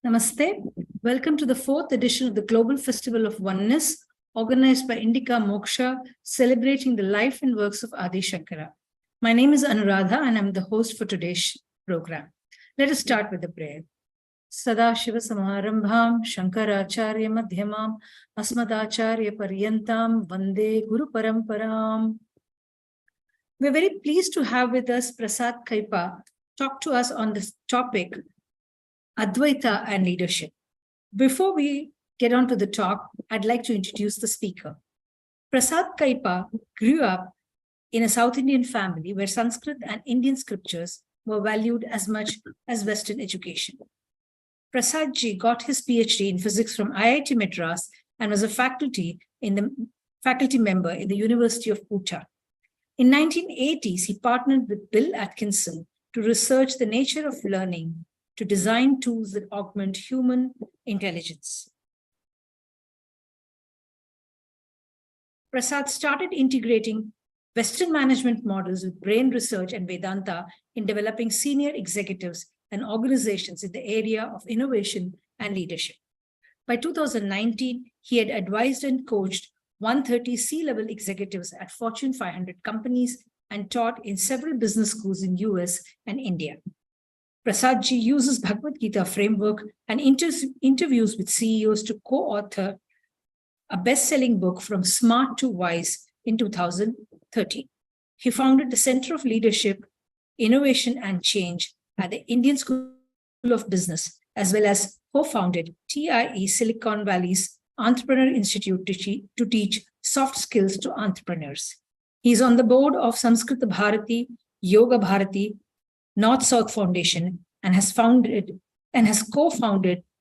Namaste. Welcome to the 4th edition of the Global Festival of Oneness, organized by Indica Moksha, celebrating the life and works of Adi Shankara. My name is Anuradha and I'm the host for today's program. Let us start with the prayer. Sadashiva Samarambham, Shankaracharya Madhyamam, Asmadacharya Paryantam, Vande Guru-Paramparam. We're very pleased to have with us Prasad Kaipa talk to us on this topic, Advaita and leadership. Before we get on to the talk, I'd like to introduce the speaker. Prasad Kaipa grew up in a South Indian family where Sanskrit and Indian scriptures were valued as much as Western education. Prasad ji got his PhD in physics from IIT Madras and was a faculty member in the University of Utah. In 1980s, he partnered with Bill Atkinson to research the nature of learning, to design tools that augment human intelligence. Prasad started integrating Western management models with brain research and Vedanta in developing senior executives and organizations in the area of innovation and leadership. By 2019, he had advised and coached 130 C-level executives at Fortune 500 companies and taught in several business schools in US and India. Prasad ji uses Bhagavad Gita framework and interviews with CEOs to co-author a best-selling book From Smart to Wise in 2013. He founded the Center of Leadership, Innovation and Change at the Indian School of Business, as well as co-founded TIE Silicon Valley's Entrepreneur Institute to teach soft skills to entrepreneurs. He's on the board of Samskrita Bharati, Yoga Bharati, North-South Foundation, and has co-founded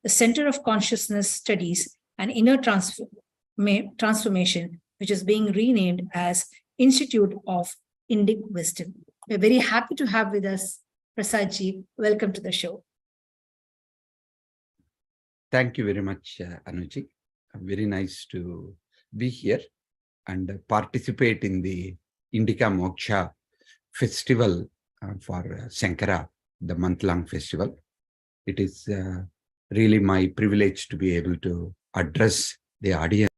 the Center of Consciousness Studies and Inner Transformation, which is being renamed as Institute of Indic Wisdom. We're very happy to have with us Prasad ji. Welcome to the show. Thank you very much, Anuji. Very nice to be here and participate in the Indica Moksha festival for Shankara, the month-long festival. It is really my privilege to be able to address the audience.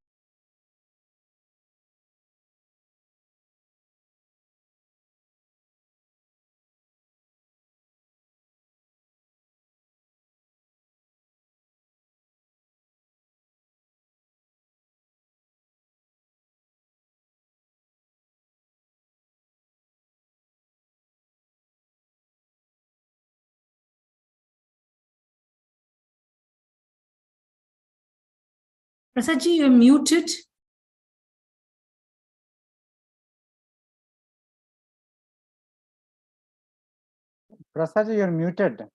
Prasad ji, you're muted. Prasad ji, you're muted.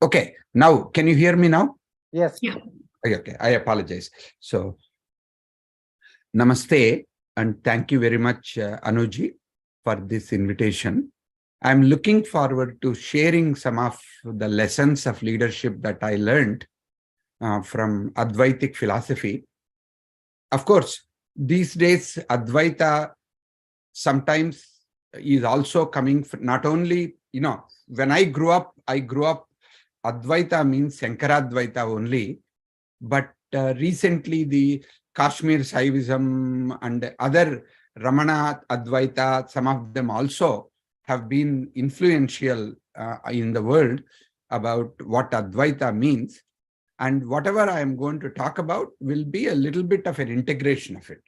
Okay, now can you hear me now? Yes. Yeah. Okay, I apologize. So, namaste and thank you very much, Anuji, for this invitation. I'm looking forward to sharing some of the lessons of leadership that I learned from Advaitic philosophy. Of course, these days, Advaita sometimes is also coming from not only, when I grew up, Advaita means Shankaradvaita only, but recently the Kashmir Saivism and other Ramana Advaita, some of them also have been influential in the world about what Advaita means. And whatever I am going to talk about will be a little bit of an integration of it.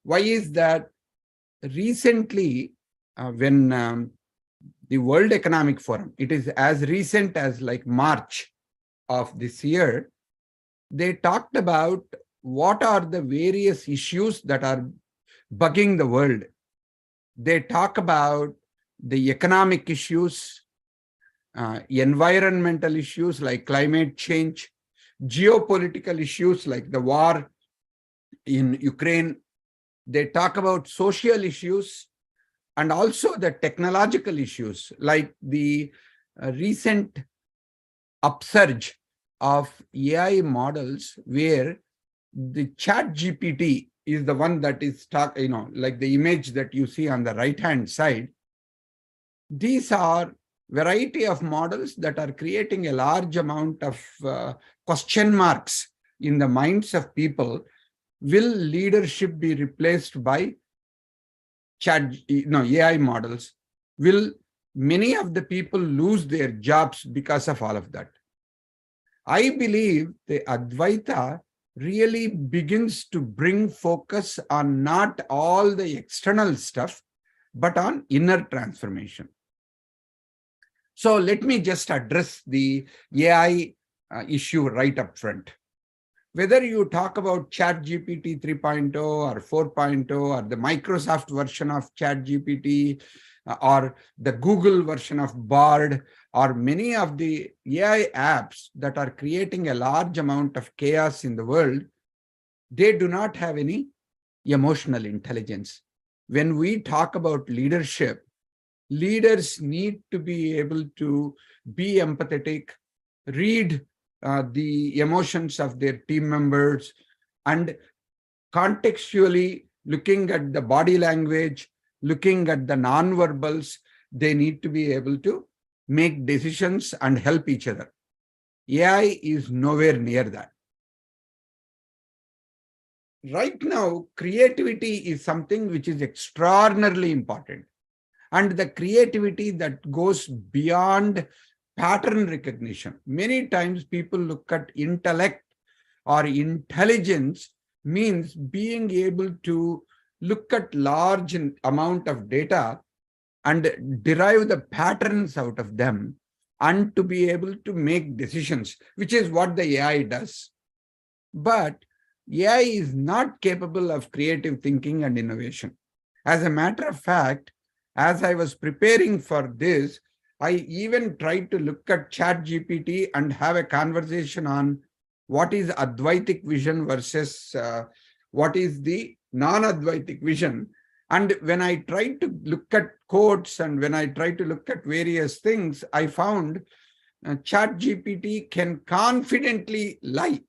Why is that? Recently, when the World Economic Forum, it is as recent as like March of this year, they talked about what are the various issues that are bugging the world. They talk about the economic issues, environmental issues like climate change, geopolitical issues like the war in Ukraine. They talk about social issues and also the technological issues like the recent upsurge of AI models where the chat GPT is the one that is like the image that you see on the right-hand side. These are variety of models that are creating a large amount of question marks in the minds of people. Will leadership be replaced by AI models? Will many of the people lose their jobs because of all of that? I believe the Advaita really begins to bring focus on not all the external stuff, but on inner transformation. So let me just address the AI issue right up front. Whether you talk about ChatGPT 3.0 or 4.0 or the Microsoft version of ChatGPT or the Google version of Bard or many of the AI apps that are creating a large amount of chaos in the world, they do not have any emotional intelligence. When we talk about leadership, leaders need to be able to be empathetic, read the emotions of their team members, and contextually looking at the body language, looking at the non-verbals, they need to be able to make decisions and help each other. AI is nowhere near that. Right now, creativity is something which is extraordinarily important. And the creativity that goes beyond pattern recognition. Many times people look at intellect or intelligence means being able to look at large amount of data and derive the patterns out of them and to be able to make decisions, which is what the AI does. But AI is not capable of creative thinking and innovation. As a matter of fact, as I was preparing for this, I even tried to look at ChatGPT and have a conversation on what is Advaitic vision versus what is the non-Advaitic vision. And when I tried to look at quotes and when I tried to look at various things, I found ChatGPT can confidently lie,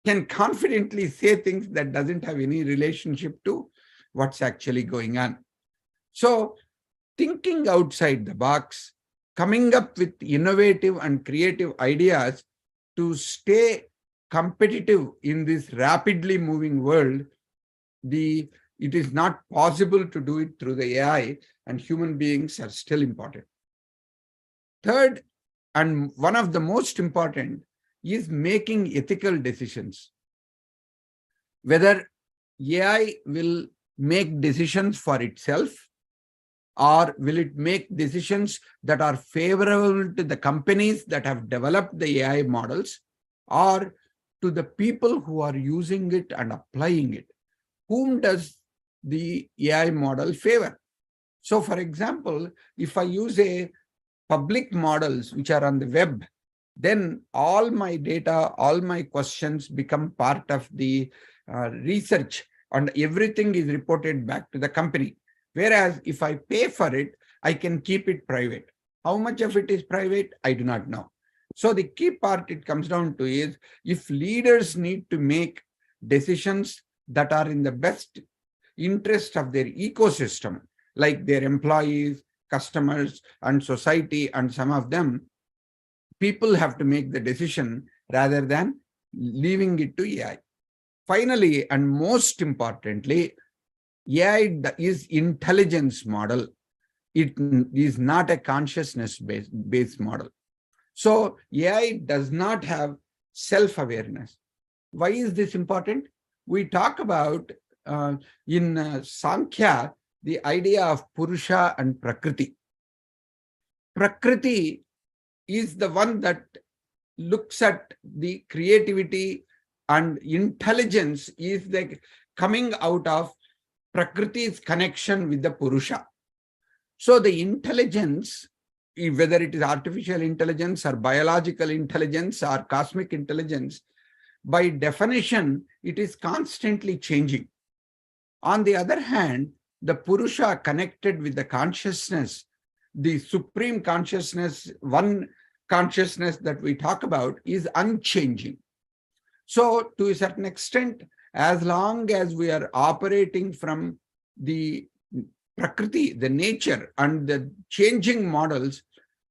can confidently say things that doesn't have any relationship to what's actually going on. So thinking outside the box, coming up with innovative and creative ideas to stay competitive in this rapidly moving world, it is not possible to do it through the AI, and human beings are still important. Third, and one of the most important, is making ethical decisions. Whether AI will make decisions for itself, or will it make decisions that are favorable to the companies that have developed the AI models, or to the people who are using it and applying it? Whom does the AI model favor? So, for example, if I use a public models which are on the web, then all my data, all my questions become part of the research, and everything is reported back to the company. Whereas if I pay for it, I can keep it private. How much of it is private, I do not know. So the key part it comes down to is, if leaders need to make decisions that are in the best interest of their ecosystem, like their employees, customers, and society, and some of them, people have to make the decision rather than leaving it to AI. Finally, and most importantly, AI is intelligence model. It is not a consciousness-based model. So AI does not have self-awareness. Why is this important? We talk about in Sankhya, the idea of Purusha and Prakriti. Prakriti is the one that looks at the creativity, and intelligence is the coming out of Prakriti's connection with the Purusha. So the intelligence, whether it is artificial intelligence or biological intelligence or cosmic intelligence, by definition, it is constantly changing. On the other hand, the Purusha connected with the consciousness, the supreme consciousness, one consciousness that we talk about, is unchanging. So to a certain extent, as long as we are operating from the Prakriti, the nature, and the changing models,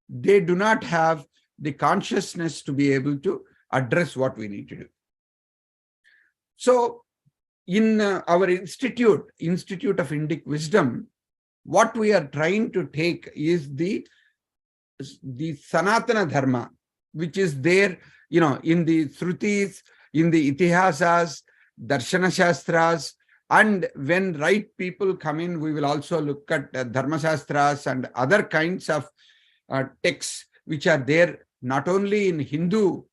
they do not have the consciousness to be able to address what we need to do. So in our Institute of Indic Wisdom, what we are trying to take is the Sanatana Dharma, which is there, in the Shrutis, in the Itihasas, Darshana Shastras, and when right people come in, we will also look at Dharma Shastras and other kinds of texts which are there not only in Hindu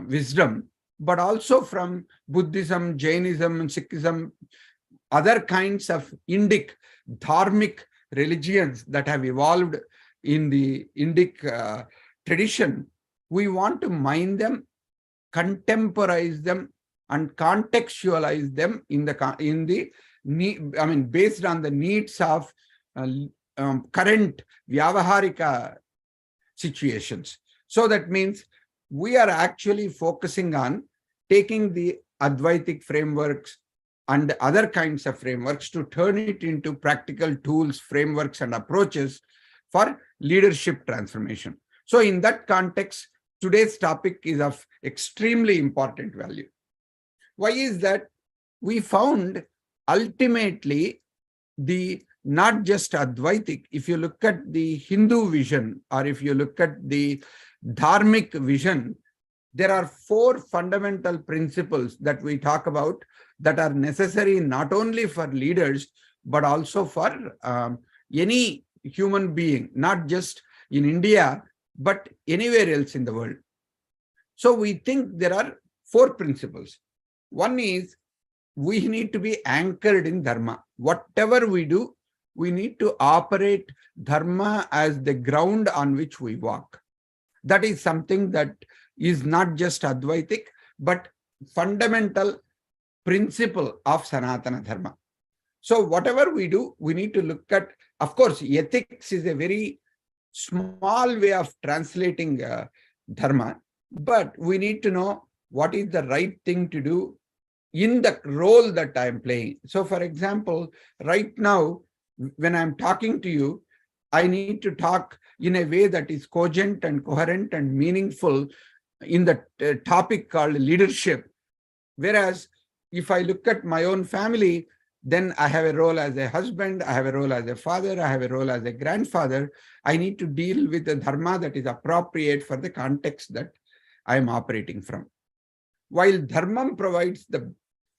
wisdom, but also from Buddhism, Jainism, and Sikhism, other kinds of Indic, dharmic religions that have evolved in the Indic tradition. We want to mine them, contemporize them, and contextualize them based on the needs of current Vyavaharika situations. So that means we are actually focusing on taking the Advaitic frameworks and other kinds of frameworks to turn it into practical tools, frameworks, and approaches for leadership transformation. So in that context, today's topic is of extremely important value. Why is that? We found ultimately not just Advaitic, if you look at the Hindu vision or if you look at the dharmic vision, there are 4 fundamental principles that we talk about that are necessary not only for leaders, but also for any human being, not just in India, but anywhere else in the world. So we think there are 4 principles. One is we need to be anchored in Dharma. Whatever we do, we need to operate Dharma as the ground on which we walk. That is something that is not just Advaitic, but fundamental principle of Sanatana Dharma. So whatever we do, we need to look at, of course, ethics is a very small way of translating Dharma, but we need to know what is the right thing to do in the role that I am playing. So for example, right now, when I'm talking to you, I need to talk in a way that is cogent and coherent and meaningful in the topic called leadership. Whereas if I look at my own family, then I have a role as a husband, I have a role as a father, I have a role as a grandfather. I need to deal with the Dharma that is appropriate for the context that I am operating from. While Dharmam provides the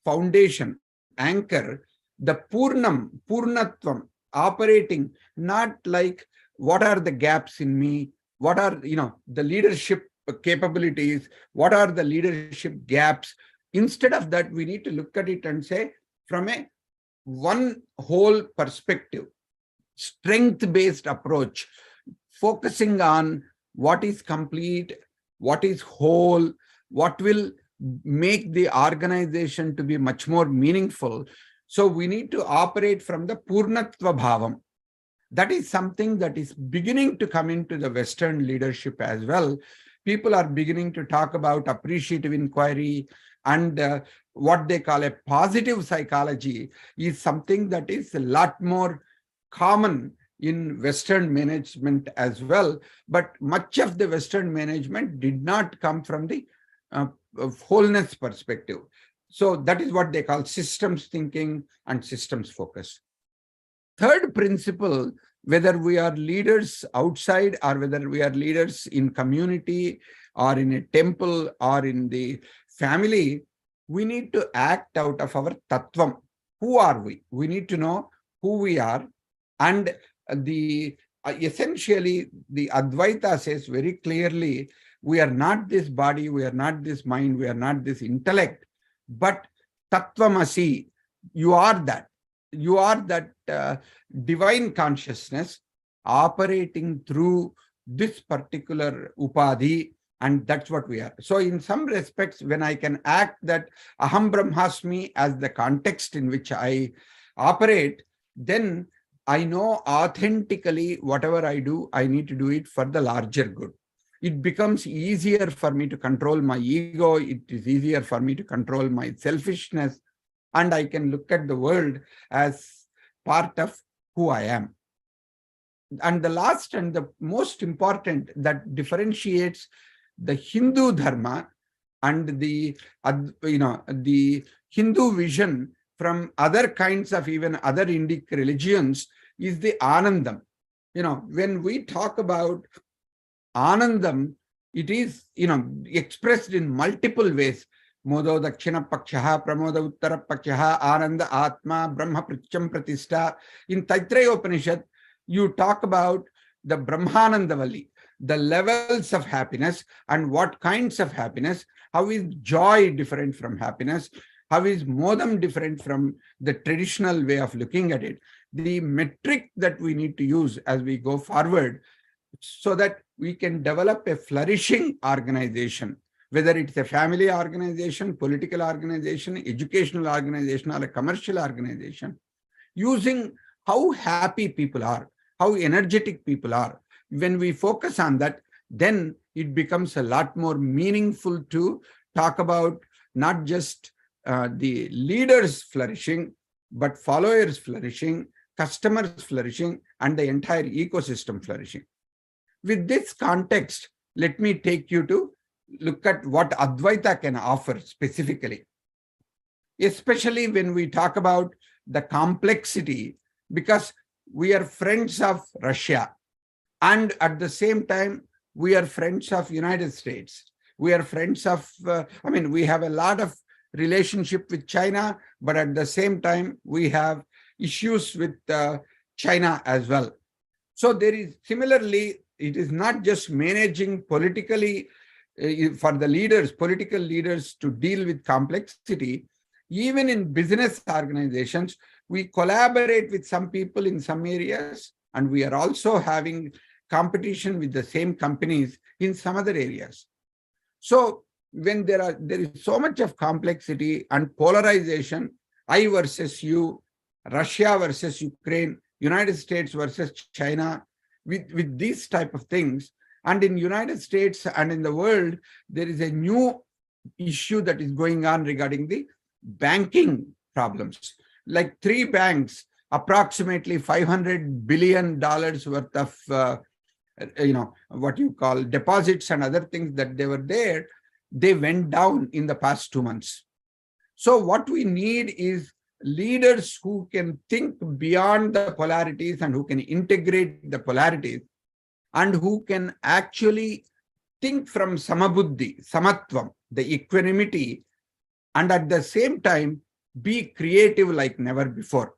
foundation, anchor, the Purnatvam, operating not like what are the gaps in me, what are the leadership capabilities, what are the leadership gaps. Instead of that, we need to look at it and say from a one whole perspective, strength-based approach, focusing on what is complete, what is whole, what will make the organization to be much more meaningful. So we need to operate from the Purnatva Bhavam. That is something that is beginning to come into the Western leadership as well. People are beginning to talk about appreciative inquiry, and what they call a positive psychology is something that is a lot more common in Western management as well. But much of the Western management did not come from the wholeness perspective. So that is what they call systems thinking and systems focus. Third principle, whether we are leaders outside or whether we are leaders in community or in a temple or in the family, we need to act out of our tattvam. Who are we? We need to know who we are. And essentially, the Advaita says very clearly, we are not this body, we are not this mind, we are not this intellect, but Tattvamasi, you are that. You are that divine consciousness operating through this particular upadhi, and that's what we are. So in some respects, when I can act that Aham Brahmasmi as the context in which I operate, then I know authentically whatever I do, I need to do it for the larger good. It becomes easier for me to control my ego. It is easier for me to control my selfishness. And I can look at the world as part of who I am. And the last and the most important that differentiates the Hindu dharma and the Hindu vision from other kinds of even other Indic religions is the Anandam. When we talk about Anandam, it is, expressed in multiple ways. Modo Dakshina Pakshaha, Pramoda Uttara Pakshaha, Ananda Atma, Brahma Pricham Pratishta. In Taittiriya Upanishad, you talk about the Brahmanandavali, the levels of happiness and what kinds of happiness. How is joy different from happiness? How is modam different from the traditional way of looking at it? The metric that we need to use as we go forward so that we can develop a flourishing organization, whether it's a family organization, political organization, educational organization, or a commercial organization, using how happy people are, how energetic people are. When we focus on that, then it becomes a lot more meaningful to talk about not just the leaders flourishing, but followers flourishing, customers flourishing, and the entire ecosystem flourishing. With this context, let me take you to look at what Advaita can offer specifically, especially when we talk about the complexity, because we are friends of Russia, and at the same time, we are friends of United States. We are friends of, we have a lot of relationship with China, but at the same time, we have issues with China as well. So there is similarly, it is not just managing politically for the leaders, political leaders to deal with complexity. Even in business organizations, we collaborate with some people in some areas, and we are also having competition with the same companies in some other areas. So when there is so much of complexity and polarization, I versus you, Russia versus Ukraine, United States versus China, with these type of things. And in United States and in the world, there is a new issue that is going on regarding the banking problems. Like 3 banks, approximately $500 billion worth of, what you call deposits and other things that they were there, they went down in the past 2 months. So what we need is leaders who can think beyond the polarities and who can integrate the polarities and who can actually think from samabuddhi, samatvam, the equanimity, and at the same time be creative like never before.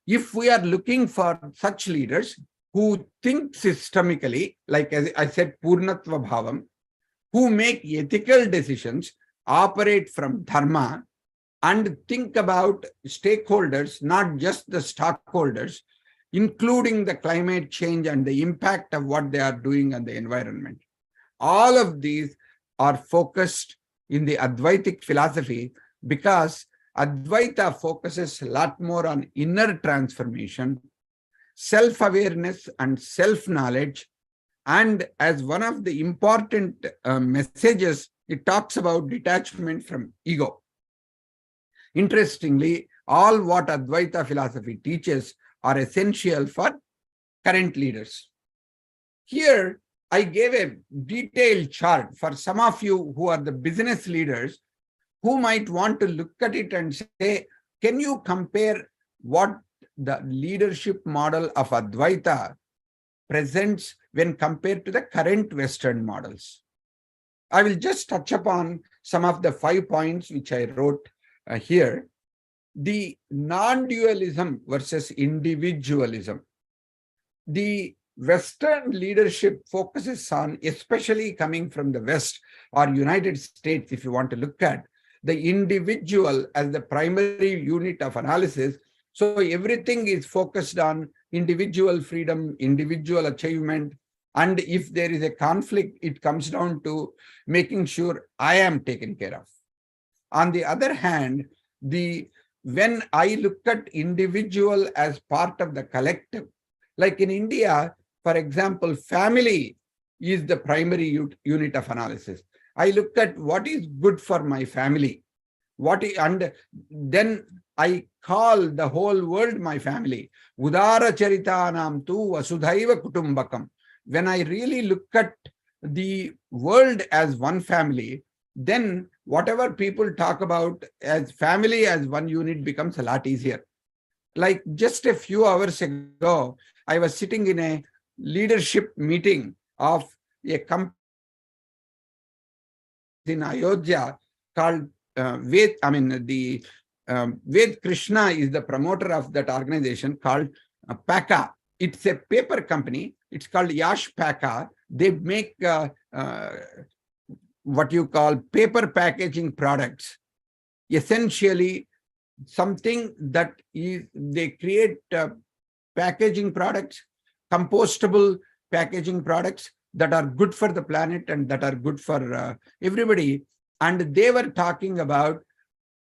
If we are looking for such leaders who think systemically, like as I said, Purnatva Bhavam, who make ethical decisions, operate from dharma, and think about stakeholders, not just the stockholders, including the climate change and the impact of what they are doing on the environment. All of these are focused in the Advaitic philosophy because Advaita focuses a lot more on inner transformation, self-awareness and self-knowledge. And as one of the important messages, it talks about detachment from ego. Interestingly, all what Advaita philosophy teaches are essential for current leaders. Here, I gave a detailed chart for some of you who are the business leaders who might want to look at it and say, can you compare what the leadership model of Advaita presents when compared to the current Western models? I will just touch upon some of the 5 points which I wrote here. The non-dualism versus individualism. The Western leadership focuses on, especially coming from the West or United States, if you want to look at, the individual as the primary unit of analysis. So everything is focused on individual freedom, individual achievement. And if there is a conflict, it comes down to making sure I am taken care of. On the other hand, when I look at individual as part of the collective, like in India, for example, family is the primary unit of analysis. I look at what is good for my family, and then I call the whole world my family. Udara charitanam tu vasudhaiva kutumbakam. When I really look at the world as one family, then whatever people talk about as family as one unit becomes a lot easier. Like just a few hours ago, I was sitting in a leadership meeting of a company in Ayodhya called Ved. I mean, the Ved Krishna is the promoter of that organization called Paka. It's a paper company. It's called Yash Paka. They make what you call paper packaging products. Essentially, something that is, they create packaging products, compostable packaging products that are good for the planet and that are good for everybody. And they were talking about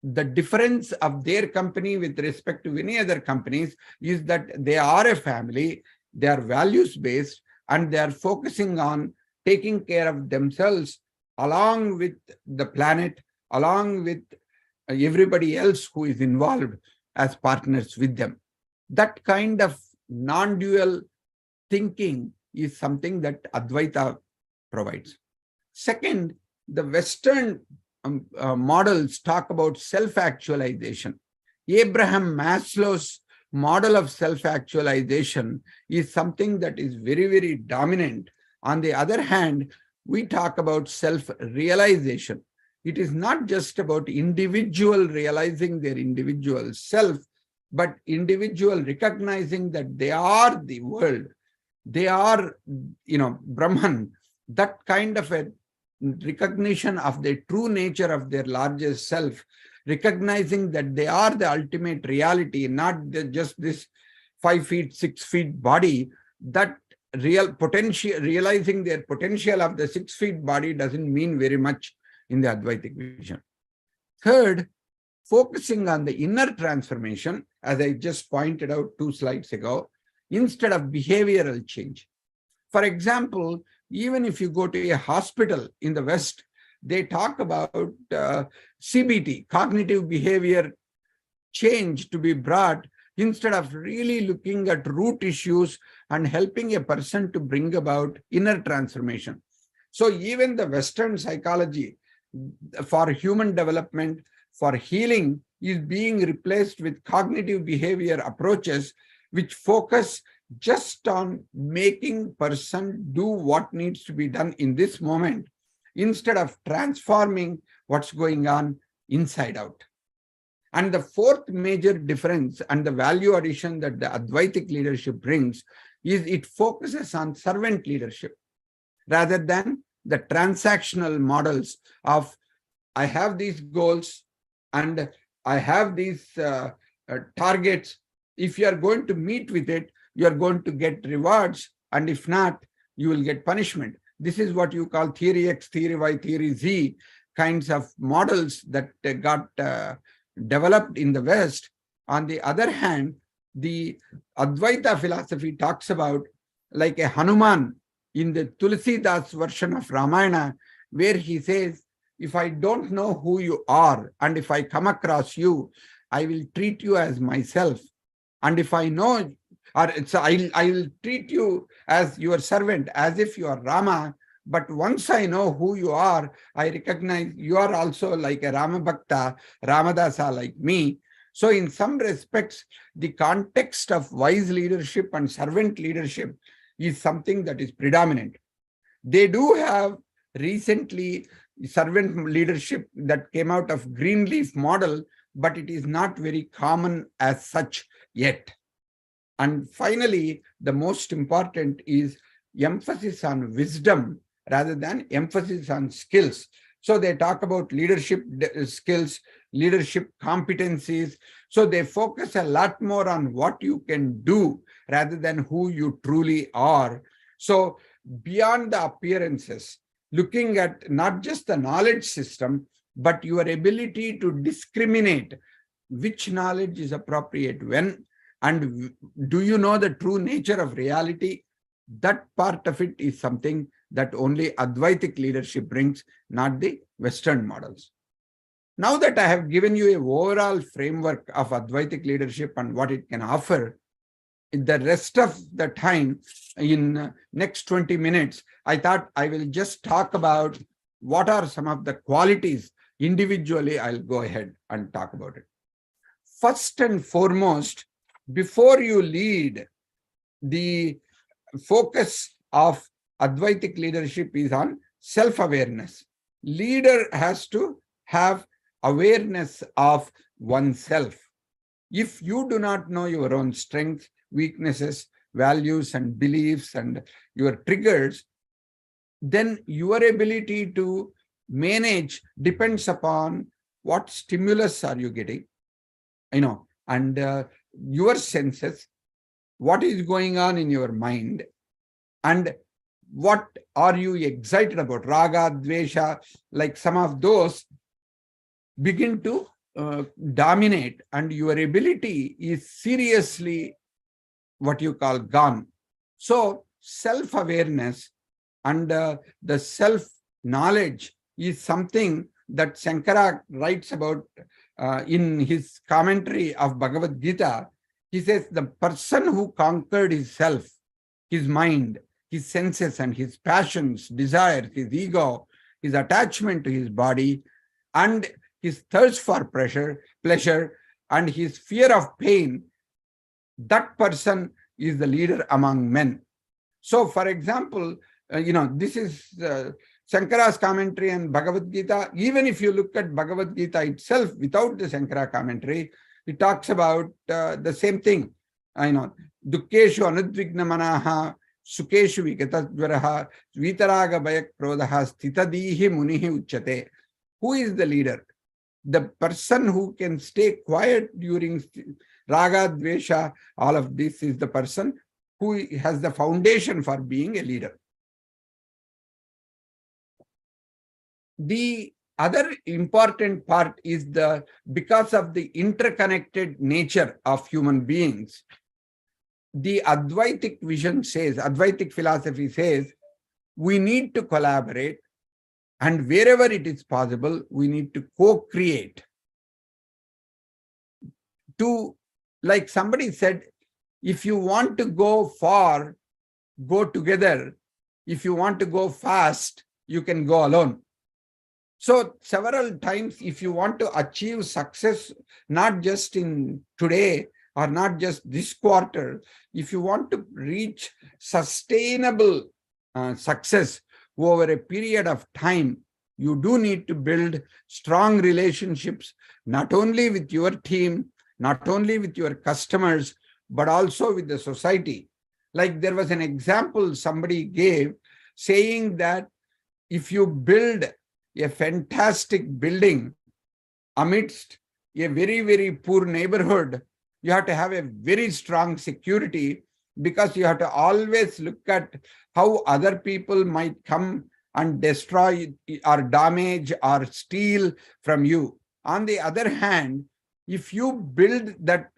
the difference of their company with respect to any other companies is that they are a family, they are values-based, and they are focusing on taking care of themselves along with the planet, along with everybody else who is involved as partners with them. That kind of non-dual thinking is something that Advaita provides. Second, the Western models talk about self-actualization. Abraham Maslow's model of self-actualization is something that is very, very dominant. On the other hand, we talk about self-realization. It is not just about individual realizing their individual self, but individual recognizing that they are the world. They are, Brahman. That kind of a recognition of the true nature of their largest self, recognizing that they are the ultimate reality, not just this 5 feet, 6 feet body. That real potential, realizing their potential of the 6 feet body doesn't mean very much in the Advaitic vision. Third, focusing on the inner transformation, as I just pointed out 2 slides ago, instead of behavioral change. For example, even if you go to a hospital in the West, they talk about CBT, cognitive behavior change, to be brought instead of really looking at root issues and helping a person to bring about inner transformation. So even the Western psychology for human development, for healing, is being replaced with cognitive behavior approaches which focus just on making person do what needs to be done in this moment, instead of transforming what's going on inside out. And the fourth major difference and the value addition that the Advaitic leadership brings is it focuses on servant leadership rather than the transactional models of I have these goals and I have these targets. If you are going to meet with it, you are going to get rewards, and if not, you will get punishment. This is what you call theory X, theory Y, theory Z kinds of models that got developed in the West. On the other hand, the Advaita philosophy talks about like a Hanuman in the Tulsidas version of Ramayana, where he says, if I don't know who you are, and if I come across you, I will treat you as myself. And if I know, I'll treat you as your servant, as if you are Rama. But once I know who you are, I recognize you are also like a Rama Bhakta, Ramadasa like me. So in some respects, the context of wise leadership and servant leadership is something that is predominant. They do have recently servant leadership that came out of Greenleaf model, but it is not very common as such yet. And finally, the most important is emphasis on wisdom rather than emphasis on skills. So they talk about leadership skills, leadership competencies. So they focus a lot more on what you can do rather than who you truly are. So beyond the appearances, looking at not just the knowledge system, but your ability to discriminate which knowledge is appropriate when, and do you know the true nature of reality? That part of it is something that only Advaitic leadership brings, not the Western models. Now that I have given you an overall framework of Advaitic leadership and what it can offer, in the rest of the time, in next 20 minutes, I thought I will just talk about what are some of the qualities. Individually, I'll go ahead and talk about it. First and foremost, before you lead, the focus of Advaitic leadership is on self-awareness. Leader has to have awareness of oneself. If you do not know your own strengths, weaknesses, values, and beliefs, and your triggers, then your ability to manage depends upon what stimulus are you getting, and your senses, what is going on in your mind, and what are you excited about. Raga, dvesha, like some of those begin to dominate, and your ability is seriously what you call gone. So self-awareness and the self-knowledge is something that Shankara writes about in his commentary of Bhagavadpada. He says the person who conquered his self, his mind, his senses and his passions, desires, his ego, his attachment to his body, and his thirst for pleasure, and his fear of pain, that person is the leader among men. So, for example, this is Shankara's commentary on Bhagavad Gita. Even if you look at Bhagavad Gita itself without the Shankara commentary, it talks about the same thing. Dukkeshu anudvigna manaha, sukeshu vikatadvaraha, vitaraga bayak krodaha, stitadihi munihi uchate. Who is the leader? The person who can stay quiet during raga, dvesha, all of this is the person who has the foundation for being a leader. The other important part is because of the interconnected nature of human beings, the Advaitic vision says, Advaitic philosophy says, we need to collaborate, and wherever it is possible, we need to co-create. Like somebody said, if you want to go far, go together. If you want to go fast, you can go alone. So several times, if you want to achieve success, not just in today or not just this quarter, if you want to reach sustainable success over a period of time, you do need to build strong relationships, not only with your team, not only with your customers, but also with the society. Like there was an example somebody gave saying that if you build a fantastic building amidst a very, very poor neighborhood, you have to have a very strong security, because you have to always look at how other people might come and destroy or damage or steal from you. On the other hand, if you build that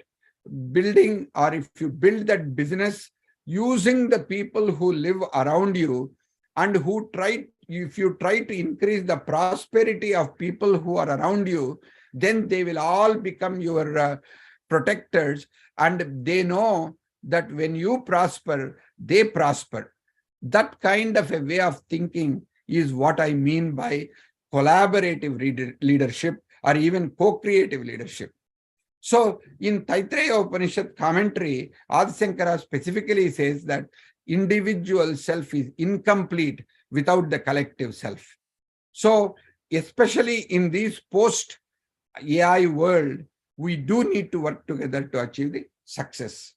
building or if you build that business using the people who live around you, and if you try to increase the prosperity of people who are around you, then they will all become your protectors, and they know that when you prosper, they prosper. That kind of a way of thinking is what I mean by collaborative leadership or even co-creative leadership. So in Taittiriya Upanishad commentary, Adi Shankara specifically says that individual self is incomplete without the collective self. So especially in this post-AI world, we do need to work together to achieve the success.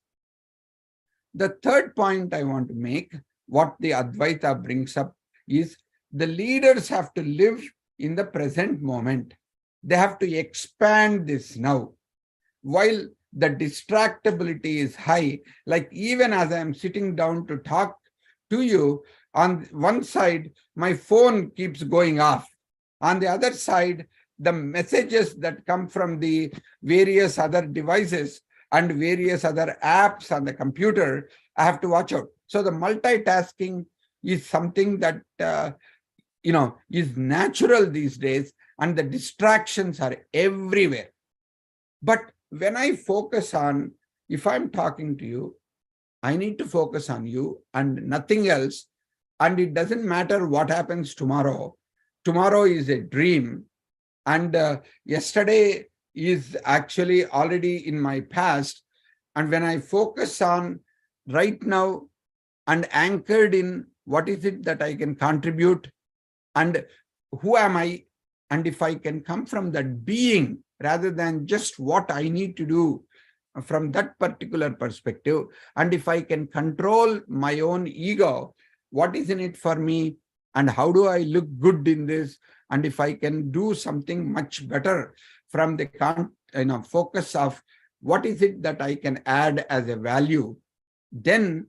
The third point I want to make, what the Advaita brings up, is the leaders have to live in the present moment. They have to expand this now. While the distractibility is high, like even as I am sitting down to talk to you, on one side, my phone keeps going off. On the other side, the messages that come from the various other devices and various other apps on the computer, I have to watch out. So the multitasking is something that is natural these days, and the distractions are everywhere. But when I focus on, if I'm talking to you, I need to focus on you and nothing else. And it doesn't matter what happens tomorrow. Tomorrow is a dream. And yesterday is actually already in my past. And when I focus on right now and anchored in what is it that I can contribute and who am I, and if I can come from that being rather than just what I need to do from that particular perspective, and if I can control my own ego, what is in it for me and how do I look good in this, and if I can do something much better from the focus of what is it that I can add as a value, then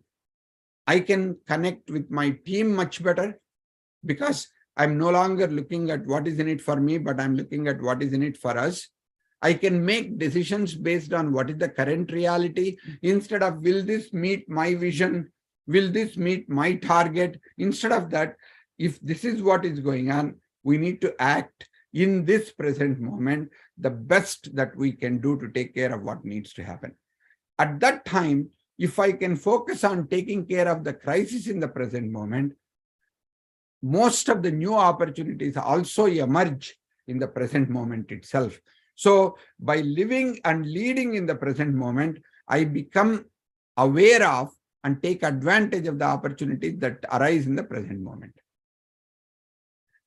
I can connect with my team much better, because I'm no longer looking at what is in it for me, but I'm looking at what is in it for us. I can make decisions based on what is the current reality instead of will this meet my vision, will this meet my target. Instead of that, if this is what is going on, we need to act in this present moment the best that we can do to take care of what needs to happen. At that time, if I can focus on taking care of the crisis in the present moment, most of the new opportunities also emerge in the present moment itself. So by living and leading in the present moment, I become aware of and take advantage of the opportunities that arise in the present moment.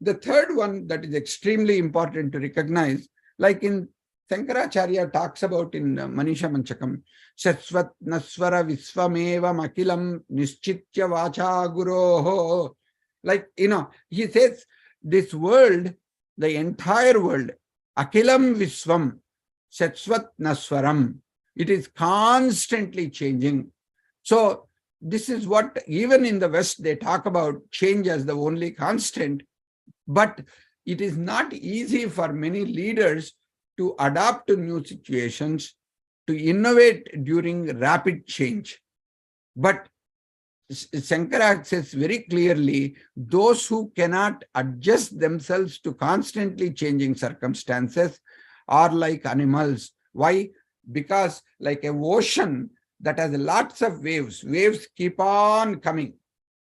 The third one that is extremely important to recognize, like in Shankaracharya talks about in Manisha Manchakam, Shasvat Naswara Visvameva Makilam Nischitya Vacha Guroho. Like, he says this world, the entire world, Akilam Viswam, Shasvat Naswaram, it is constantly changing. So this is what even in the West they talk about change as the only constant, but it is not easy for many leaders to adapt to new situations, to innovate during rapid change. But Shankara says very clearly, those who cannot adjust themselves to constantly changing circumstances are like animals. Why? Because like an ocean that has lots of waves, waves keep on coming,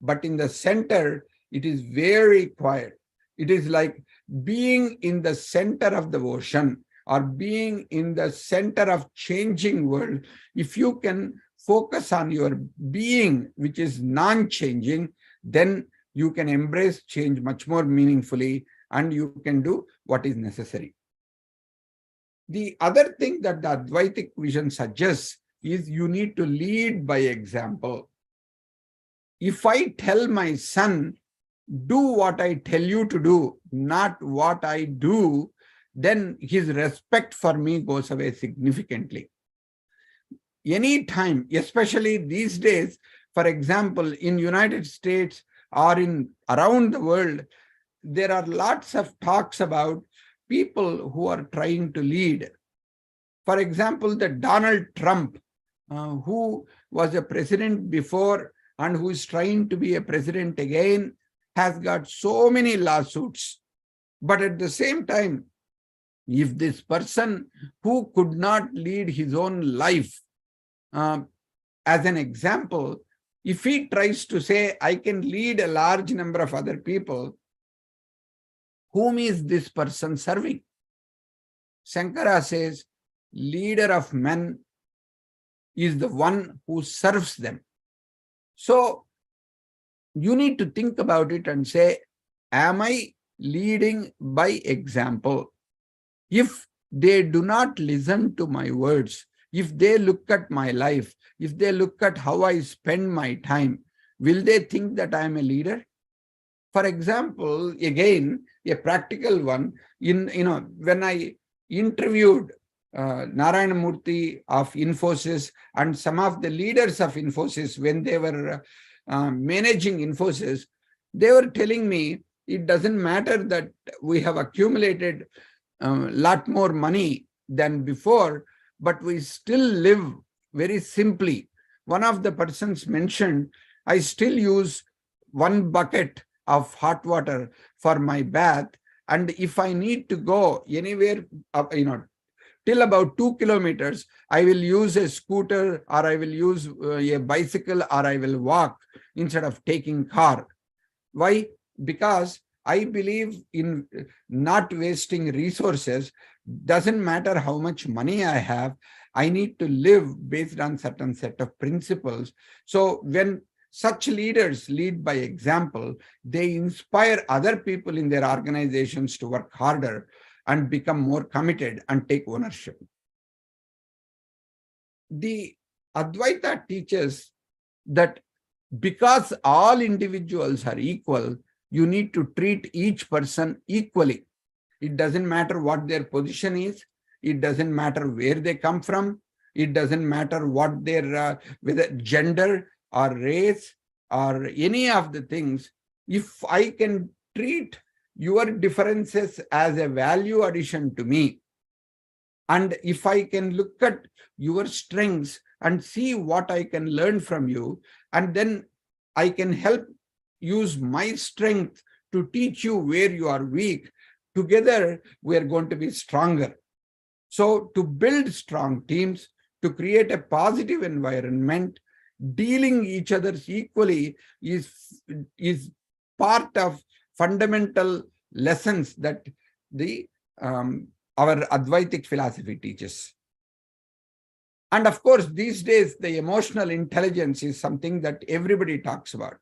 but in the center, it is very quiet. It is like being in the center of the ocean or being in the center of changing world. If you can focus on your being, which is non-changing, then you can embrace change much more meaningfully and you can do what is necessary. The other thing that the Advaitic vision suggests is you need to lead by example. If I tell my son, do what I tell you to do, not what I do, then his respect for me goes away significantly. Any time, especially these days, for example, in United States or in around the world, there are lots of talks about people who are trying to lead. For example, the Donald Trump, who was a president before and who is trying to be a president again, has got so many lawsuits. But at the same time, if this person who could not lead his own life, as an example, if he tries to say, I can lead a large number of other people, whom is this person serving? Shankara says, leader of men is the one who serves them. So you need to think about it and say, am I leading by example? If they do not listen to my words, if they look at my life, if they look at how I spend my time, will they think that I am a leader? For example, again, a practical one, when I interviewed Narayana Murthy of Infosys and some of the leaders of Infosys when they were managing Infosys, they were telling me it doesn't matter that we have accumulated a lot more money than before, but we still live very simply. One of the persons mentioned, I still use one bucket of hot water for my bath, And if I need to go anywhere, till about 2 kilometers, I will use a scooter, or I will use a bicycle, or I will walk instead of taking car. Why? Because I believe in not wasting resources. Doesn't matter how much money I have, I need to live based on certain set of principles. So when such leaders lead by example, they inspire other people in their organizations to work harder and become more committed and take ownership. The Advaita teaches that because all individuals are equal, you need to treat each person equally. It doesn't matter what their position is. It doesn't matter where they come from. It doesn't matter what their whether gender or race or any of the things. If I can treat your differences as a value addition to me, and if I can look at your strengths and see what I can learn from you, and then I can help use my strength to teach you where you are weak, together we are going to be stronger. So to build strong teams, to create a positive environment, dealing each other equally is part of fundamental lessons that our Advaitic philosophy teaches. And of course, these days, the emotional intelligence is something that everybody talks about.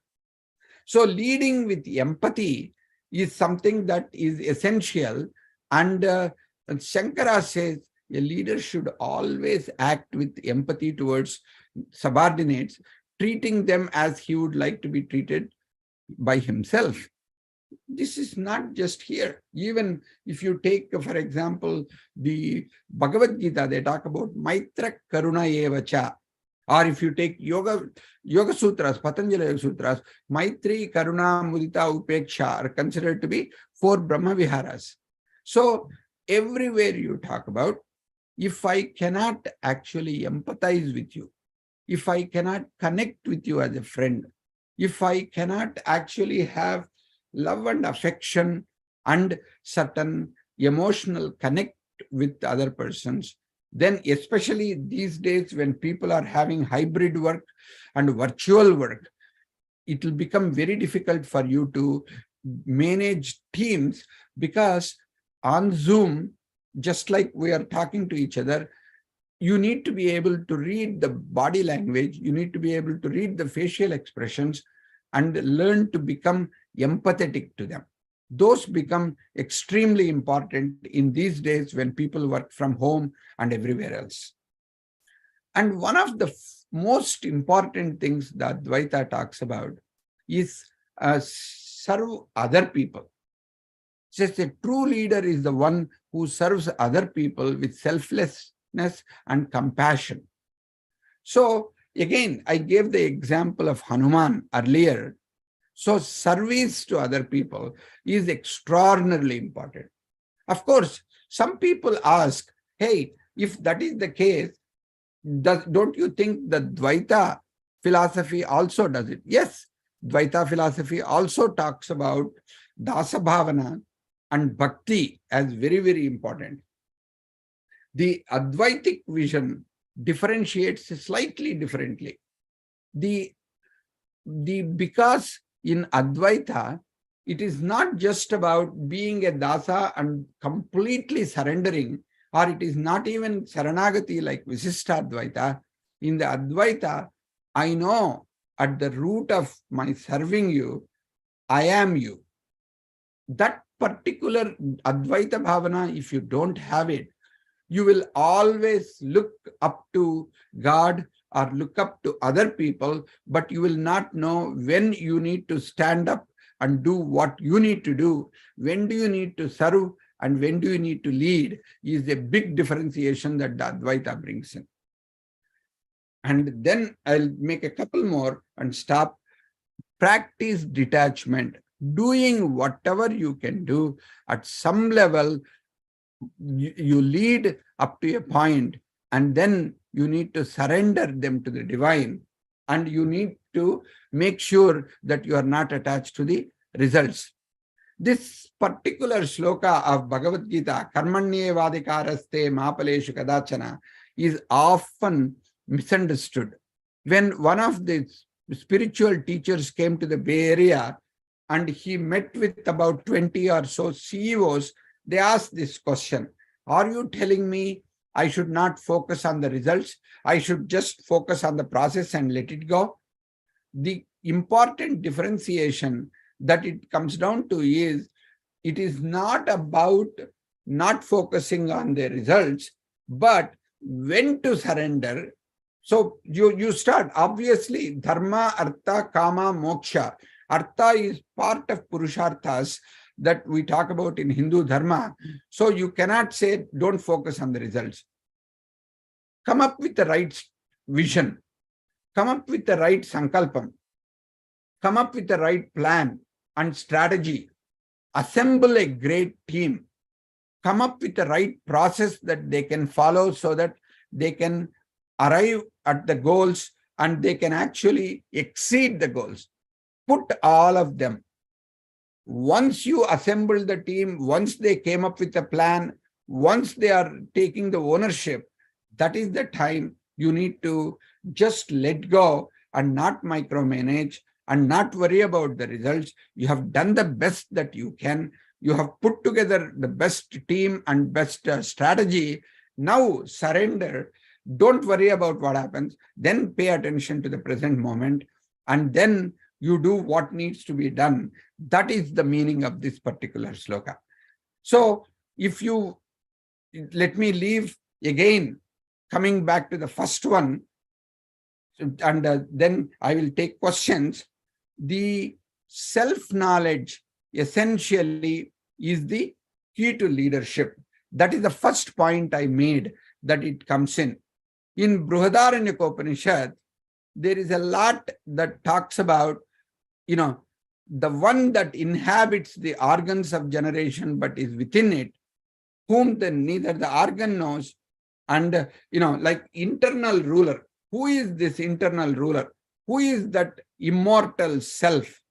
So leading with empathy is something that is essential. And Shankara says a leader should always act with empathy towards subordinates, treating them as he would like to be treated by himself. This is not just here. Even if you take, for example, the Bhagavadpada, they talk about Maitra Karuna Evacha. Or if you take Yoga Sutras, Patanjali Yoga Sutras, Maitri, Karuna, Mudita, Upeksha are considered to be 4 Brahma Viharas. So everywhere you talk about, if I cannot actually empathize with you, if I cannot connect with you as a friend, if I cannot actually have love and affection and certain emotional connect with other persons, then especially these days when people are having hybrid work and virtual work, it will become very difficult for you to manage teams, because on Zoom, just like we are talking to each other, you need to be able to read the body language, you need to be able to read the facial expressions and learn to become empathetic to them. Those become extremely important in these days when people work from home and everywhere else. And one of the most important things that Advaita talks about is serve other people. Says a true leader is the one who serves other people with selflessness and compassion. So again, I gave the example of Hanuman earlier. So service to other people is extraordinarily important. Of course, some people ask, hey, if that is the case, don't you think the Dvaita philosophy also does it? Yes, Dvaita philosophy also talks about Dasa Bhavana and Bhakti as very, very important. The Advaitic vision differentiates slightly differently. Because in Advaita, it is not just about being a dasa and completely surrendering, or it is not even Saranagati like Visishta Advaita. In the Advaita, I know at the root of my serving you, I am you. That particular Advaita Bhavana, if you don't have it, you will always look up to God or look up to other people, but you will not know when you need to stand up and do what you need to do. When do you need to serve and when do you need to lead is a big differentiation that the Advaita brings in. And then I'll make a couple more and stop. Practice detachment. Doing whatever you can do at some level, you lead up to a point, and then you need to surrender them to the divine, and you need to make sure that you are not attached to the results. This particular shloka of Bhagavad Gita, Karmanyevadikaraste mapaleshu kadachana, is often misunderstood. When one of the spiritual teachers came to the Bay Area and he met with about 20 or so CEOs, they asked this question: are you telling me I should not focus on the results? I should just focus on the process and let it go? The important differentiation that it comes down to is, it is not about not focusing on the results, but when to surrender. So you start, obviously, dharma, artha, kama, moksha. Artha is part of purusharthas that we talk about in Hindu dharma. So you cannot say, don't focus on the results. Come up with the right vision. Come up with the right sankalpam. Come up with the right plan and strategy. Assemble a great team. Come up with the right process that they can follow so that they can arrive at the goals and they can actually exceed the goals. Put all of them. Once you assemble the team, once they came up with a plan, once they are taking the ownership, that is the time you need to just let go and not micromanage and not worry about the results. You have done the best that you can. You have put together the best team and best strategy. Now surrender. Don't worry about what happens. Then pay attention to the present moment, and then you do what needs to be done. That is the meaning of this particular sloka. So if you let me leave again, coming back to the first one, and then I will take questions. The self-knowledge essentially is the key to leadership. That is the first point I made, that it comes in. In Brihadaranyaka, there is a lot that talks about, the one that inhabits the organs of generation but is within it, whom neither the organ knows, and, like internal ruler. Who is this internal ruler? Who is that immortal self?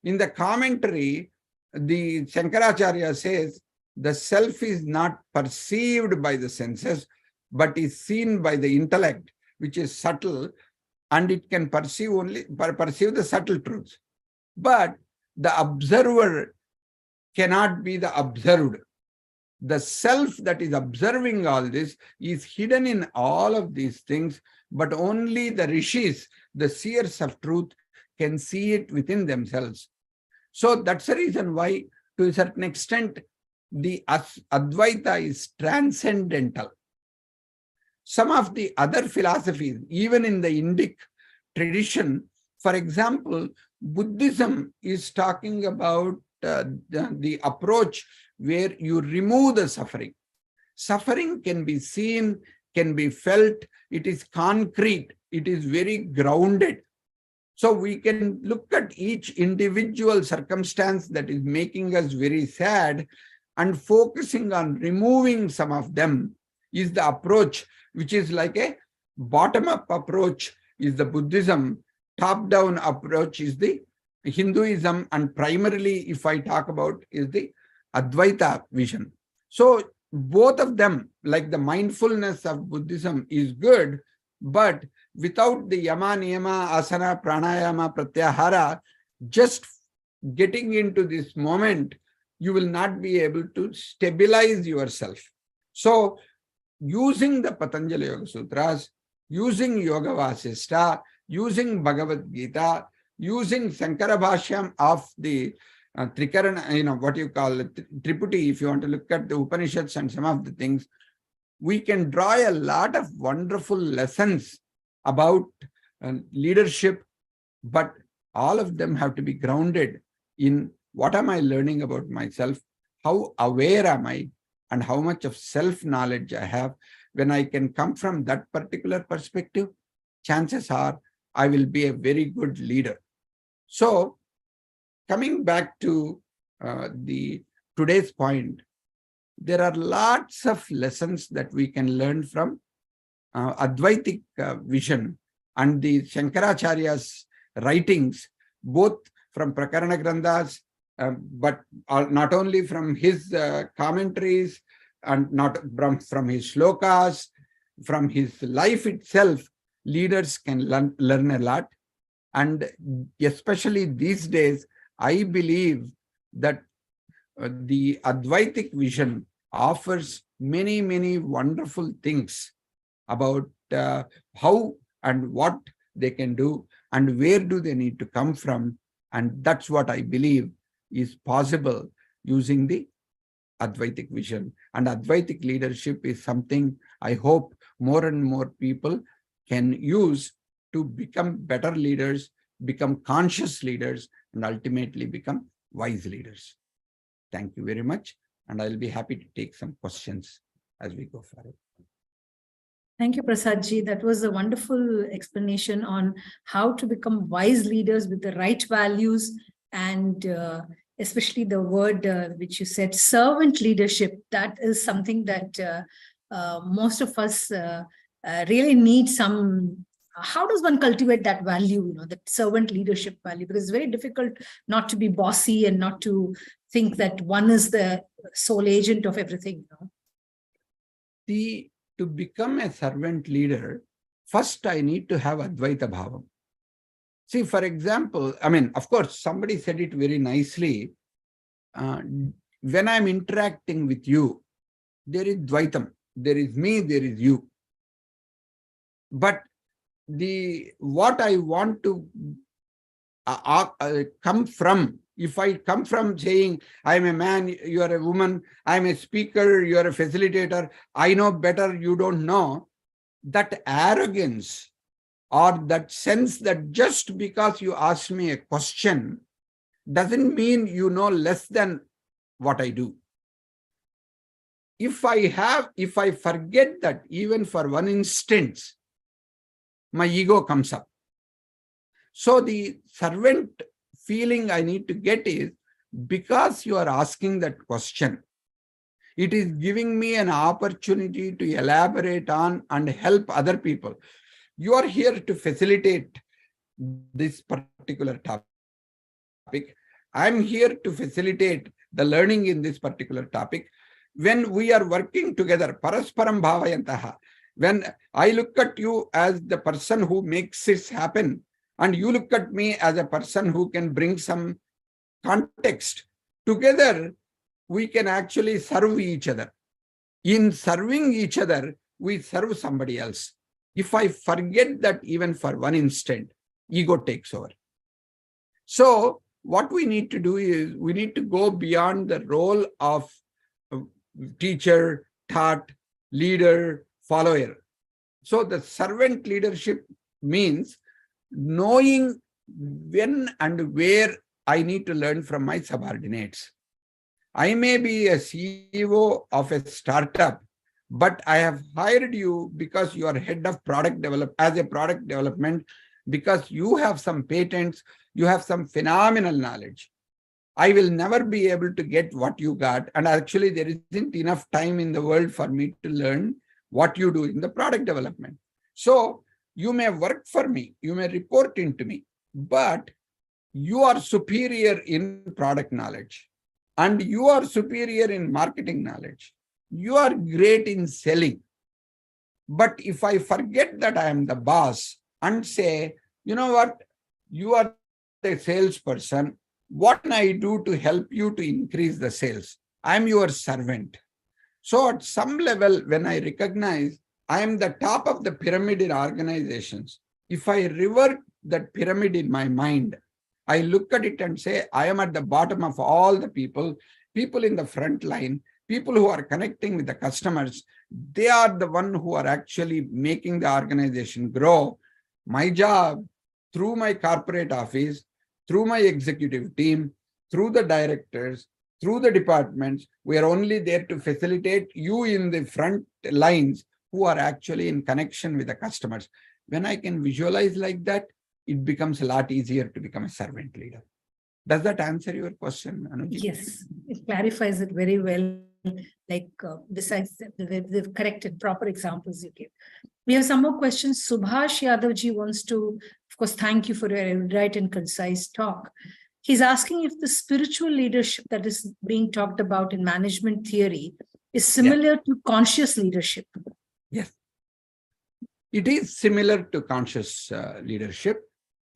In the commentary, the Shankaracharya says, the self is not perceived by the senses, but is seen by the intellect, which is subtle, and it can perceive the subtle truths. But the observer cannot be the observed. The self that is observing all this is hidden in all of these things, but only the rishis, the seers of truth, can see it within themselves. So that's the reason why, to a certain extent, the Advaita is transcendental. Some of the other philosophies, even in the Indic tradition, for example, Buddhism is talking about the approach where you remove the suffering. Suffering can be seen, can be felt, it is concrete, it is very grounded. So we can look at each individual circumstance that is making us very sad, and focusing on removing some of them is the approach, which is like a bottom-up approach is the Buddhism, top-down approach is the Hinduism, and primarily, if I talk about, is the Advaita vision. So both of them, like the mindfulness of Buddhism is good, but without the yama, niyama, asana, pranayama, pratyahara, just getting into this moment, you will not be able to stabilize yourself. So using the Patanjali Yoga Sutras, using Yoga Vasishta, using Bhagavad Gita, using Shankara Bhashyam of the Trikarana, what you call it, Triputty, if you want to look at the Upanishads and some of the things, we can draw a lot of wonderful lessons about leadership, but all of them have to be grounded in what am I learning about myself, how aware am I, and how much of self-knowledge I have. When I can come from that particular perspective, chances are I will be a very good leader. So, coming back to today's point, there are lots of lessons that we can learn from Advaitic vision and the Shankaracharya's writings, both from Prakarana Granthas, but not only from his commentaries and not from his shlokas, from his life itself, leaders can learn a lot. And especially these days, I believe that the Advaitic vision offers many, many wonderful things about how and what they can do and where do they need to come from. And that's what I believe is possible using the Advaitic vision. And Advaitic leadership is something I hope more and more people can use to become better leaders, become conscious leaders, and ultimately become wise leaders. Thank you very much. And I'll be happy to take some questions as we go forward. Thank you, Prasad ji. That was a wonderful explanation on how to become wise leaders with the right values, and especially the word which you said, servant leadership. That is something that most of us really need some. How does one cultivate that value, that servant leadership value? Because it's very difficult not to be bossy and not to think that one is the sole agent of everything. To become a servant leader, first I need to have Advaita Bhavam. See, for example, of course, somebody said it very nicely. When I'm interacting with you, there is Dvaitam. There is me, there is you. But what I want to come from, if I come from saying, I'm a man, you are a woman, I'm a speaker, you are a facilitator, I know better, you don't know, that arrogance or that sense that just because you ask me a question doesn't mean you know less than what I do. If I forget that even for one instant, my ego comes up. So the servant feeling I need to get is, because you are asking that question, it is giving me an opportunity to elaborate on and help other people. You are here to facilitate this particular topic. I'm here to facilitate the learning in this particular topic. When we are working together, parasparam bhavayantaha, when I look at you as the person who makes this happen, and you look at me as a person who can bring some context, together we can actually serve each other. In serving each other, we serve somebody else. If I forget that even for one instant, ego takes over. So what we need to do is, we need to go beyond the role of teacher, taught, leader, follower. So the servant leadership means knowing when and where I need to learn from my subordinates. I may be a CEO of a startup, but I have hired you because you are head of product development, as a product development, because you have some patents, you have some phenomenal knowledge. I will never be able to get what you got. And actually, there isn't enough time in the world for me to learn what you do in the product development. So you may work for me, you may report into me, but you are superior in product knowledge, and you are superior in marketing knowledge. You are great in selling. But if I forget that I am the boss and say, you know what, you are the salesperson, what can I do to help you to increase the sales? I am your servant. So at some level, when I recognize I am the top of the pyramid in organizations, if I revert that pyramid in my mind, I look at it and say, I am at the bottom of all the people in the front line, people who are connecting with the customers. They are the one who are actually making the organization grow. My job, through my corporate office, through my executive team, through the directors, through the departments, we are only there to facilitate you in the front lines who are actually in connection with the customers. When I can visualize like that, it becomes a lot easier to become a servant leader. Does that answer your question, Anuji? Yes, it clarifies it very well. Like besides the correct and proper examples you give. We have some more questions. Subhash Yadavji wants to, of course, thank you for your erudite and concise talk. He's asking if the spiritual leadership that is being talked about in management theory is similar to conscious leadership. Yes. It is similar to conscious leadership.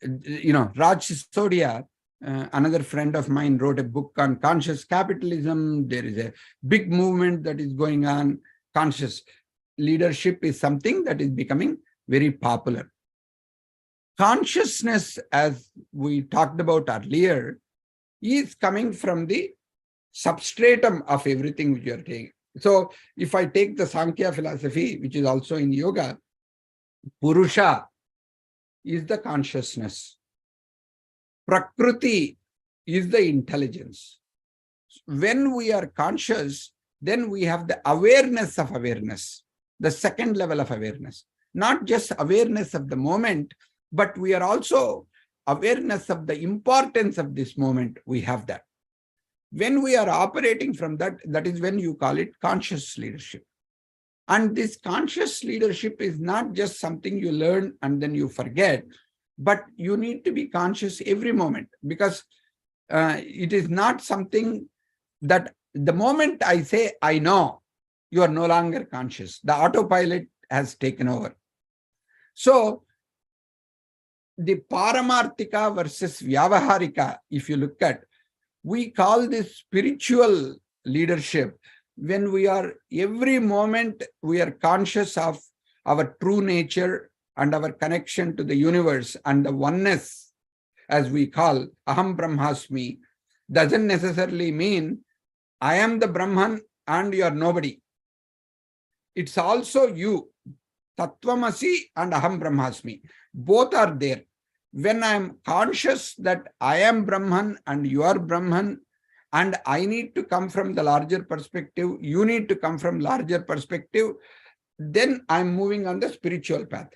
Raj Sisodia, another friend of mine, wrote a book on conscious capitalism. There is a big movement that is going on. Conscious leadership is something that is becoming very popular. Consciousness, as we talked about earlier, is coming from the substratum of everything which you are taking. So if I take the Sankhya philosophy, which is also in yoga, Purusha is the consciousness. Prakriti is the intelligence. When we are conscious, then we have the awareness of awareness, the second level of awareness. Not just awareness of the moment, but we are also awareness of the importance of this moment. We have that. When we are operating from that, that is when you call it conscious leadership. And this conscious leadership is not just something you learn and then you forget, but you need to be conscious every moment, because it is not something that the moment I say, I know, you are no longer conscious. The autopilot has taken over. So the Paramarthika versus Vyavaharika, if you look at, we call this spiritual leadership when we are, every moment we are conscious of our true nature and our connection to the universe and the oneness, as we call Aham Brahmasmi, doesn't necessarily mean I am the Brahman and you are nobody. It's also you. Tattvamasi and Aham Brahmasmi. Both are there. When I am conscious that I am Brahman and you are Brahman, and I need to come from the larger perspective, you need to come from larger perspective, then I'm moving on the spiritual path.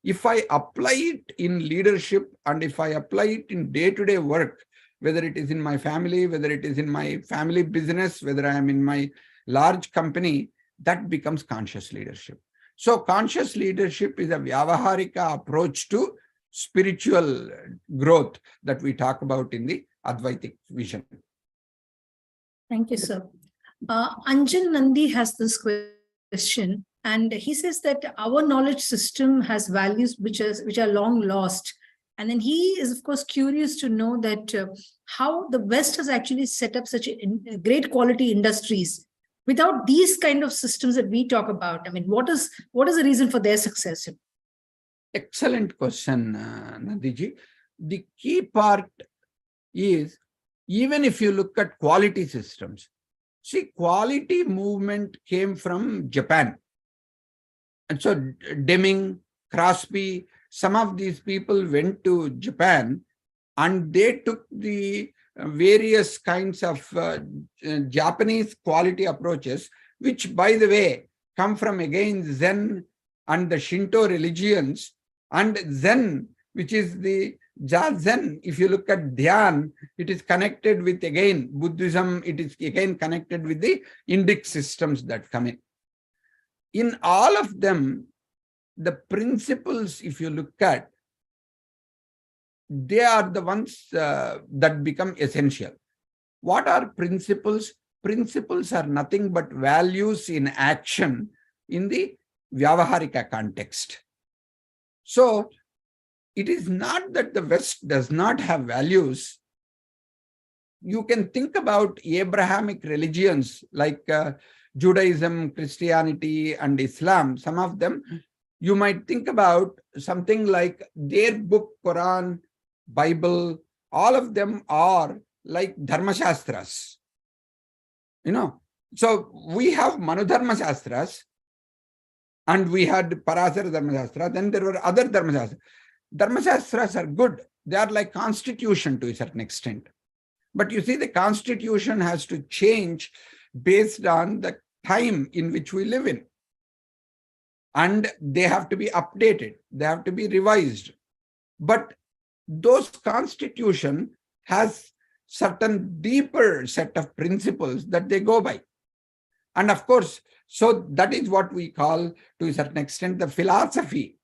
If I apply it in leadership and if I apply it in day-to-day work, whether it is in my family, whether it is in my family business, whether I am in my large company, that becomes conscious leadership. So conscious leadership is a Vyavaharika approach to spiritual growth that we talk about in the Advaitic vision. Thank you, sir. Anjan Nandi has this question, and he says that our knowledge system has values which are long lost. And then he is, of course, curious to know that how the West has actually set up such great quality industries without these kind of systems that we talk about. I mean, what is the reason for their success? Excellent question, Nandiji. The key part is, even if you look at quality systems, see, quality movement came from Japan. And so Deming, Crosby, some of these people went to Japan and they took the various kinds of Japanese quality approaches, which, by the way, come from again Zen and the Shinto religions, and Zen, which is the Zazen. If you look at Dhyan, it is connected with, again, Buddhism. It is again connected with the Indic systems that come in. In all of them, the principles, if you look at, they are the ones that become essential. What are principles? Principles are nothing but values in action in the Vyavaharika context. So it is not that the West does not have values. You can think about Abrahamic religions like Judaism, Christianity, and Islam. Some of them, you might think about something like their book, Quran, Bible, all of them are like Dharma Shastras. So we have Manu Dharma Shastras, and we had Parasara Dharma Shastra, then there were other Dharma Shastras. Dharma Shastras are good. They are like constitution to a certain extent. But you see, the constitution has to change based on the time in which we live in. And they have to be updated. They have to be revised. But those constitution has certain deeper set of principles that they go by. And of course, so that is what we call, to a certain extent, the philosophy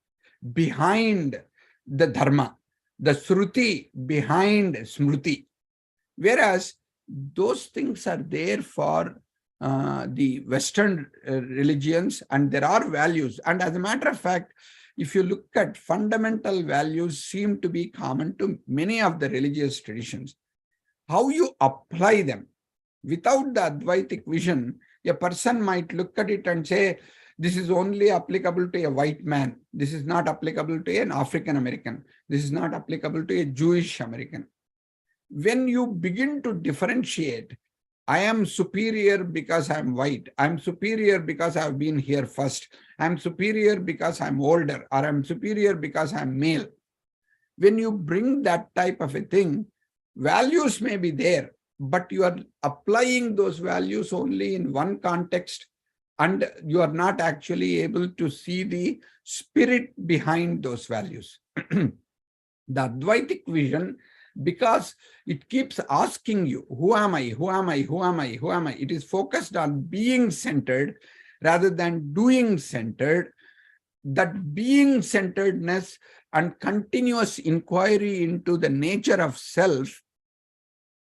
behind the dharma, the Shruti behind Smruti. Whereas those things are there for the Western religions, and there are values. And as a matter of fact, if you look at fundamental values seem to be common to many of the religious traditions. How you apply them without the Advaitic vision, a person might look at it and say, this is only applicable to a white man. This is not applicable to an African American. This is not applicable to a Jewish American. When you begin to differentiate, I am superior because I'm white. I'm superior because I've been here first. I'm superior because I'm older, or I'm superior because I'm male. When you bring that type of a thing, values may be there, but you are applying those values only in one context, and you are not actually able to see the spirit behind those values. The Advaitic vision, because it keeps asking you, who am I, who am I, who am I, who am I? It is focused on being centered rather than doing centered. That being centeredness and continuous inquiry into the nature of self,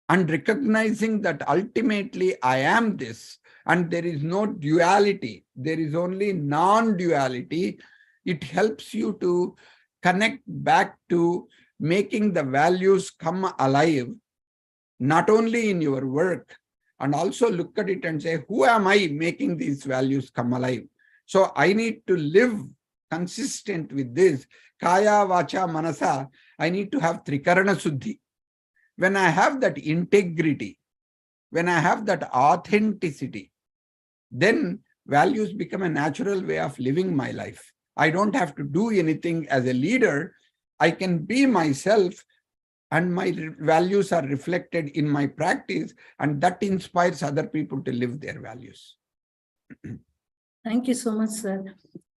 and recognizing that ultimately I am this, and there is no duality, there is only non-duality. It helps you to connect back to making the values come alive, not only in your work, and also look at it and say, who am I making these values come alive? So I need to live consistent with this. Kaya, Vacha, Manasa, I need to have Trikarana Suddhi. When I have that integrity, when I have that authenticity, then values become a natural way of living my life. I don't have to do anything as a leader. I can be myself, and my values are reflected in my practice, and that inspires other people to live their values. Thank you so much, sir.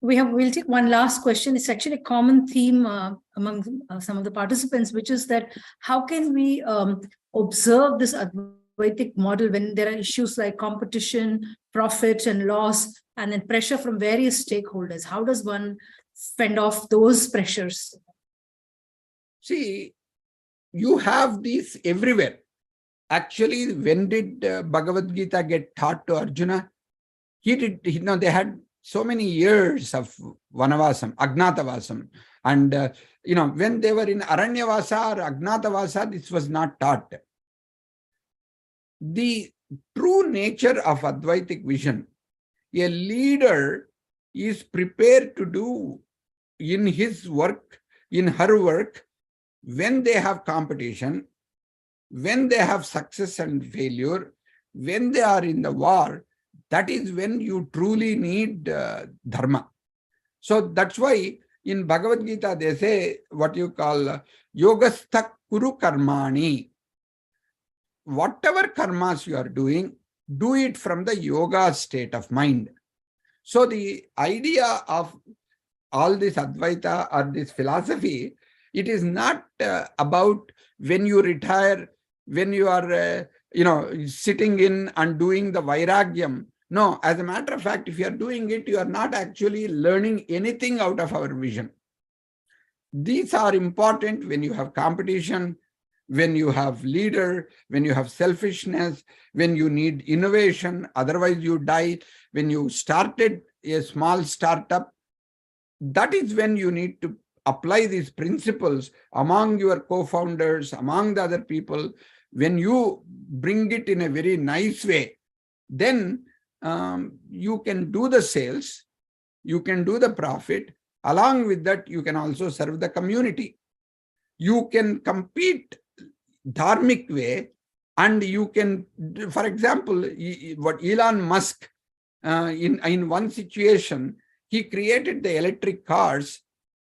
We'll take one last question. It's actually a common theme among some of the participants, which is that how can we observe this Advaitic model when there are issues like competition, profit and loss, and then pressure from various stakeholders? How does one fend off those pressures? See, you have these everywhere. Actually, when did Bhagavad Gita get taught to Arjuna? They had so many years of Vanavasam, Agnatavasam. And, when they were in Aranyavasa or Agnatavasa, this was not taught. The true nature of Advaitic vision, a leader is prepared to do in his work, in her work, when they have competition, when they have success and failure, when they are in the war. That is when you truly need dharma. So that's why in Bhagavad Gita they say what you call yogastha kuru karmani. Whatever karmas you are doing, do it from the yoga state of mind. So the idea of all this Advaita or this philosophy, it is not about when you retire, when you are sitting in and doing the vairagyam. No, as a matter of fact, if you are doing it, you are not actually learning anything out of our vision. These are important when you have competition, when you have leader, when you have selfishness, when you need innovation, otherwise you die. When you started a small startup, that is when you need to apply these principles among your co-founders, among the other people. When you bring it in a very nice way, then you can do the sales, you can do the profit. Along with that, you can also serve the community. You can compete dharmic way, and you can, for example, what Elon Musk, in one situation, he created the electric cars,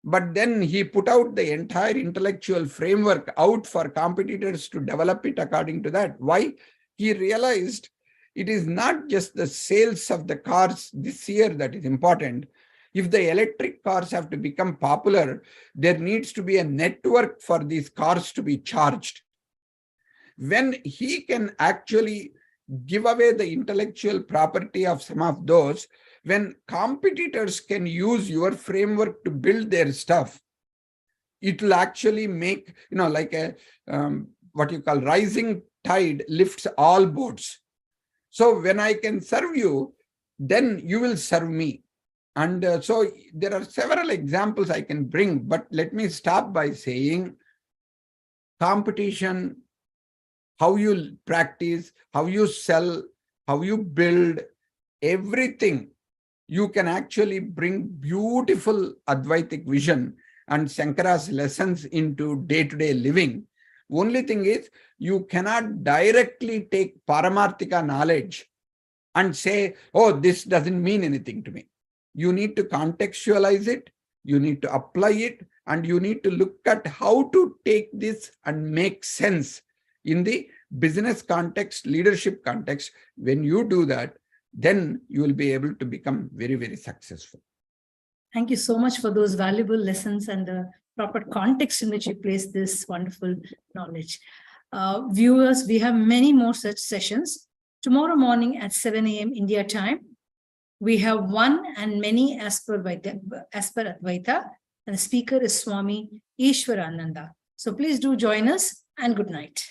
but then he put out the entire intellectual framework out for competitors to develop it according to that. Why? He realized it is not just the sales of the cars this year that is important. If the electric cars have to become popular, there needs to be a network for these cars to be charged. When he can actually give away the intellectual property of some of those, when competitors can use your framework to build their stuff, it will actually make, like a what you call rising tide lifts all boats. So when I can serve you, then you will serve me. And so there are several examples I can bring, but let me stop by saying competition, how you practice, how you sell, how you build, everything. You can actually bring beautiful Advaitic vision and Shankara's lessons into day-to-day living. Only thing is, you cannot directly take Paramarthika knowledge and say, oh, this doesn't mean anything to me. You need to contextualize it, you need to apply it, and you need to look at how to take this and make sense in the business context, leadership context. When you do that, then you will be able to become very, very successful. Thank you so much for those valuable lessons and the proper context in which you place this wonderful knowledge. Viewers, we have many more such sessions. Tomorrow morning at 7 a.m. India time, we have one and many as per Advaita, and the speaker is Swami Ishwarananda. So please do join us, and good night.